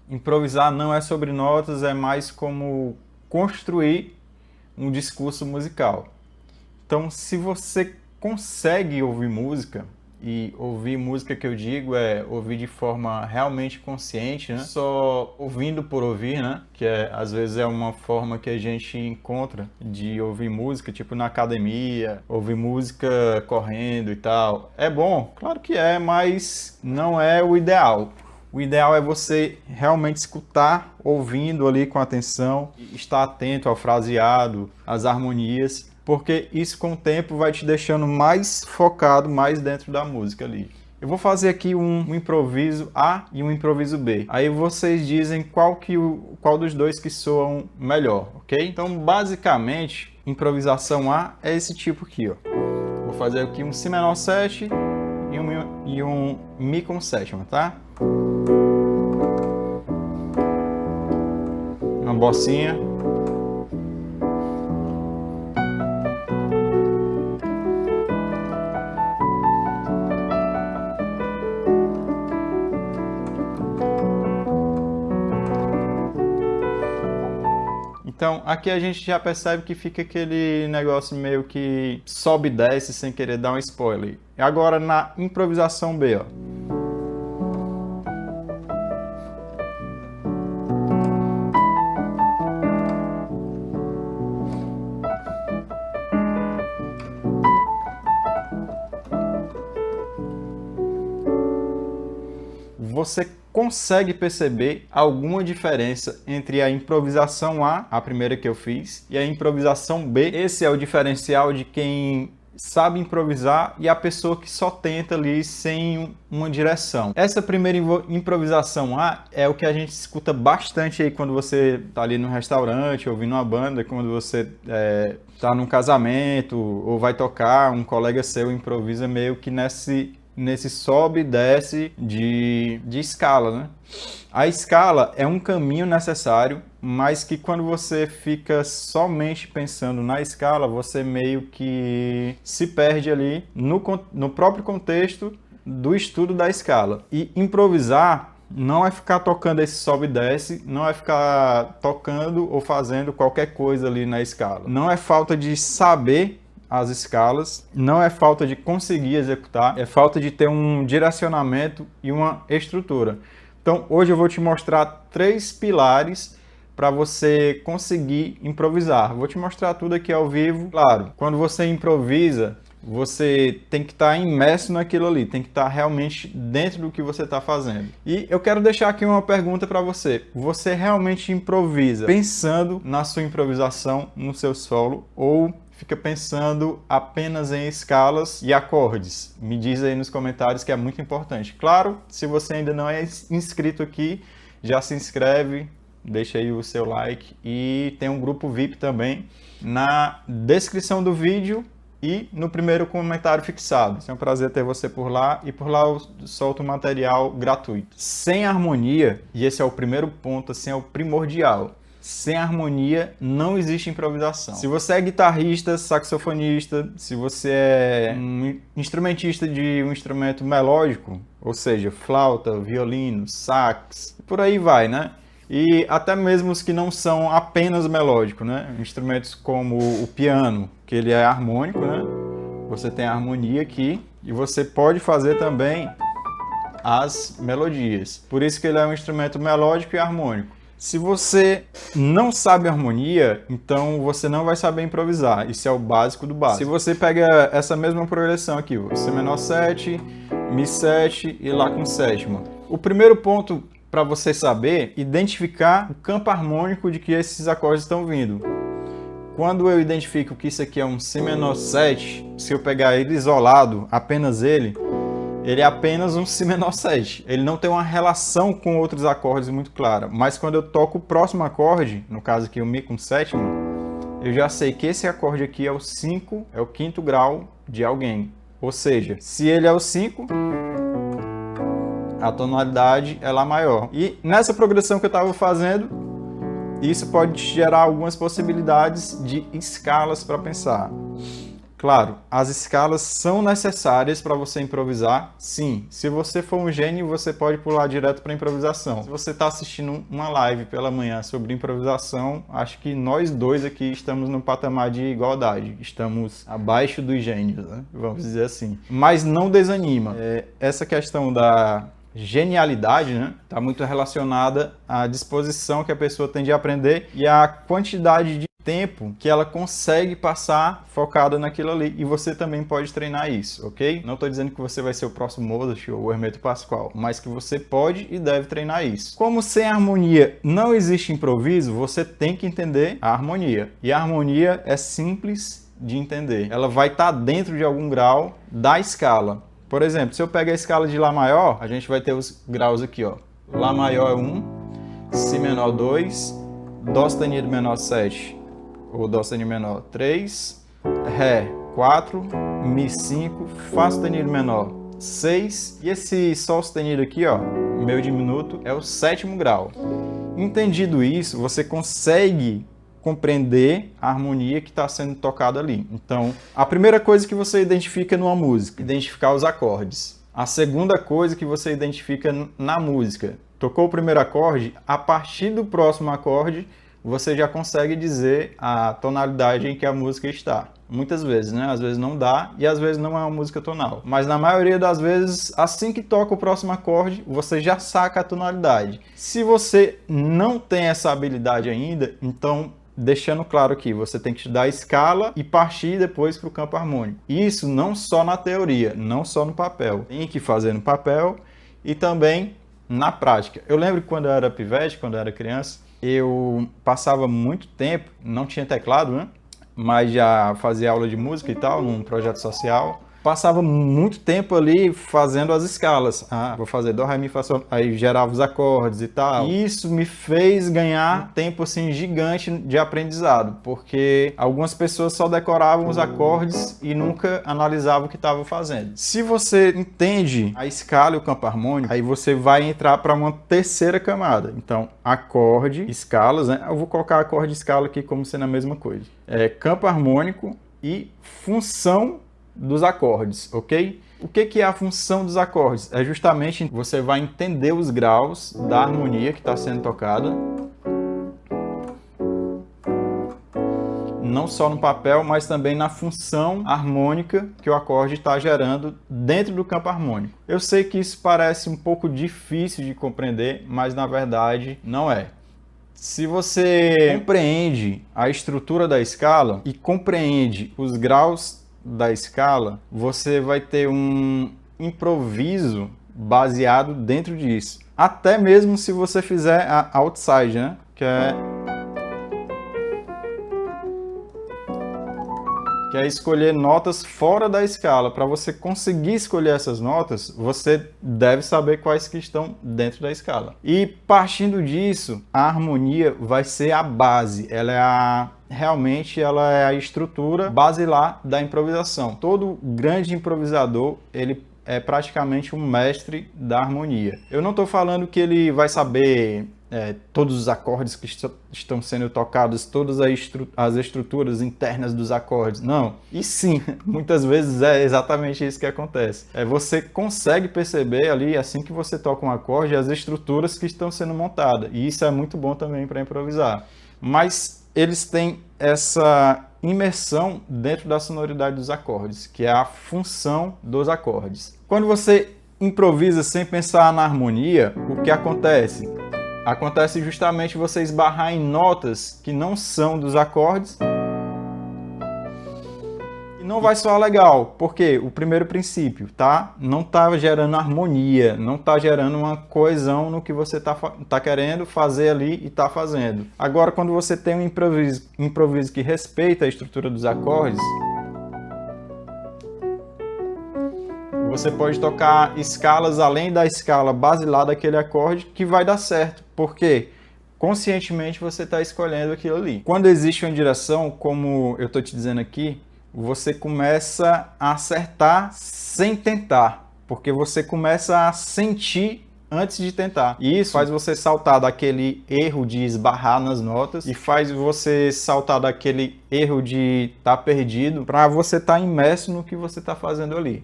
Improvisar não é sobre notas, é mais como construir um discurso musical. Então, se você consegue ouvir música, e ouvir música que eu digo é ouvir de forma realmente consciente, né? Só ouvindo por ouvir, né? Que às vezes é uma forma que a gente encontra de ouvir música, tipo na academia, ouvir música correndo e tal. É bom, claro que é, mas não é o ideal. O ideal é você realmente escutar, ouvindo ali com atenção, estar atento ao fraseado, às harmonias, porque isso com o tempo vai te deixando mais focado, mais dentro da música ali. Eu vou fazer aqui um improviso A e um improviso B. Aí vocês dizem qual dos dois que soam melhor, ok? Então, basicamente, improvisação A é esse tipo aqui, ó. Vou fazer aqui um Si menor 7 e um Mi com sétima, tá? Uma bossinha. Então, aqui a gente já percebe que fica aquele negócio meio que sobe e desce sem querer dar um spoiler. Agora na improvisação B, ó. Você consegue perceber alguma diferença entre a improvisação A primeira que eu fiz, e a improvisação B? Esse é o diferencial de quem sabe improvisar e a pessoa que só tenta ali sem uma direção. Essa primeira improvisação A é o que a gente escuta bastante aí quando você tá ali no restaurante, ouvindo uma banda, quando você tá num casamento ou vai tocar, um colega seu improvisa meio que nesse sobe e desce de escala, né? A escala é um caminho necessário, mas que quando você fica somente pensando na escala, você meio que se perde ali no próprio contexto do estudo da escala. E improvisar não é ficar tocando esse sobe e desce, não é ficar tocando ou fazendo qualquer coisa ali na escala. Não é falta de saber as escalas, não é falta de conseguir executar, é falta de ter um direcionamento e uma estrutura. Então, hoje eu vou te mostrar 3 pilares para você conseguir improvisar. Vou te mostrar tudo aqui ao vivo. Claro, quando você improvisa, você tem que estar imerso naquilo ali, tem que estar realmente dentro do que você está fazendo. E eu quero deixar aqui uma pergunta para você. Você realmente improvisa pensando na sua improvisação, no seu solo, ou fica pensando apenas em escalas e acordes? Me diz aí nos comentários, que é muito importante. Claro, se você ainda não é inscrito aqui, já se inscreve, deixa aí o seu like, e tem um grupo VIP também na descrição do vídeo e no primeiro comentário fixado. É um prazer ter você por lá, e por lá eu solto material gratuito. Sem harmonia, e esse é o primeiro ponto, assim, é o primordial. Sem harmonia não existe improvisação. Se você é guitarrista, saxofonista, se você é um instrumentista de um instrumento melódico, ou seja, flauta, violino, sax, por aí vai, né? E até mesmo os que não são apenas melódicos, né? Instrumentos como o piano, que ele é harmônico, né? Você tem a harmonia aqui e você pode fazer também as melodias. Por isso que ele é um instrumento melódico e harmônico. Se você não sabe harmonia, então você não vai saber improvisar. Isso é o básico do básico. Se você pega essa mesma progressão aqui, ó, Si menor 7, Mi 7 e Lá com sétima. O primeiro ponto para você saber, identificar o campo harmônico de que esses acordes estão vindo. Quando eu identifico que isso aqui é um Si menor 7, se eu pegar ele isolado, apenas ele é apenas um Si menor 7. Ele não tem uma relação com outros acordes muito clara. Mas quando eu toco o próximo acorde, no caso aqui o Mi com sétima, eu já sei que esse acorde aqui é o 5, é o quinto grau de alguém. Ou seja, se ele é o 5, a tonalidade é Lá maior. E nessa progressão que eu estava fazendo, isso pode gerar algumas possibilidades de escalas para pensar. Claro, as escalas são necessárias para você improvisar, sim. Se você for um gênio, você pode pular direto para improvisação. Se você está assistindo uma live pela manhã sobre improvisação, acho que nós dois aqui estamos no patamar de igualdade. Estamos abaixo dos gênios, né? Vamos dizer assim. Mas não desanima. Essa questão da genialidade, né, está muito relacionada à disposição que a pessoa tem de aprender e à quantidade de tempo que ela consegue passar focada naquilo ali. E você também pode treinar isso, ok? Não estou dizendo que você vai ser o próximo Mozart ou o Hermeto Pascoal, mas que você pode e deve treinar isso. Como sem harmonia não existe improviso, você tem que entender a harmonia. E a harmonia é simples de entender. Ela vai estar dentro de algum grau da escala. Por exemplo, se eu pegar a escala de Lá maior, a gente vai ter os graus aqui, ó. Lá maior é 1, Si menor 2, Dó sustenido menor 7, ou Dó sustenido menor 3, Ré 4, Mi 5, Fá sustenido menor 6, e esse Sol sustenido aqui, ó, meu diminuto, é o 7º grau. Entendido isso, você consegue compreender a harmonia que está sendo tocada ali. Então, a primeira coisa que você identifica numa música, identificar os acordes. A segunda coisa que você identifica na música, tocou o primeiro acorde, a partir do próximo acorde, você já consegue dizer a tonalidade em que a música está. Muitas vezes, né? Às vezes não dá e às vezes não é uma música tonal. Mas na maioria das vezes, assim que toca o próximo acorde, você já saca a tonalidade. Se você não tem essa habilidade ainda, então, deixando claro que você tem que estudar a escala e partir depois para o campo harmônico. Isso não só na teoria, não só no papel. Tem que fazer no papel e também na prática. Eu lembro que quando eu era pivete, quando eu era criança, eu passava muito tempo, não tinha teclado, né? Mas já fazia aula de música e tal, num projeto social. Passava muito tempo ali fazendo as escalas. Ah, vou fazer Dó, Ré, Mi, Fá, Sol. Aí gerava os acordes e tal. E isso me fez ganhar tempo assim gigante de aprendizado, porque algumas pessoas só decoravam os acordes e nunca analisavam o que estavam fazendo. Se você entende a escala e o campo harmônico, aí você vai entrar para uma terceira camada. Então, acorde, escalas, né? Eu vou colocar acorde e escala aqui como sendo a mesma coisa. Campo harmônico e função dos acordes, ok? O que é a função dos acordes? É justamente você vai entender os graus da harmonia que está sendo tocada, não só no papel, mas também na função harmônica que o acorde está gerando dentro do campo harmônico. Eu sei que isso parece um pouco difícil de compreender, mas na verdade não é. Se você compreende a estrutura da escala e compreende os graus da escala, você vai ter um improviso baseado dentro disso. Até mesmo se você fizer a outside, né? Que é escolher notas fora da escala. Para você conseguir escolher essas notas, você deve saber quais que estão dentro da escala. E partindo disso, a harmonia vai ser a base. Realmente ela é a estrutura basilar da improvisação. Todo grande improvisador, ele é praticamente um mestre da harmonia. Eu não estou falando que ele vai saber todos os acordes que estão sendo tocados, todas as estruturas internas dos acordes. Não. E sim, muitas vezes é exatamente isso que acontece. Você consegue perceber ali, assim que você toca um acorde, as estruturas que estão sendo montadas. E isso é muito bom também para improvisar. Mas eles têm essa imersão dentro da sonoridade dos acordes, que é a função dos acordes. Quando você improvisa sem pensar na harmonia, o que acontece? Acontece justamente você esbarrar em notas que não são dos acordes e não vai soar legal, porque o primeiro princípio, tá? Não está gerando harmonia, não está gerando uma coesão no que você tá querendo fazer ali e está fazendo. Agora, quando você tem um improviso que respeita a estrutura dos acordes, você pode tocar escalas além da escala basilar daquele acorde que vai dar certo, porque conscientemente você está escolhendo aquilo ali. Quando existe uma direção, como eu estou te dizendo aqui, você começa a acertar sem tentar, porque você começa a sentir antes de tentar. E isso faz você saltar daquele erro de esbarrar nas notas e faz você saltar daquele erro de estar perdido para você estar imerso no que você está fazendo ali.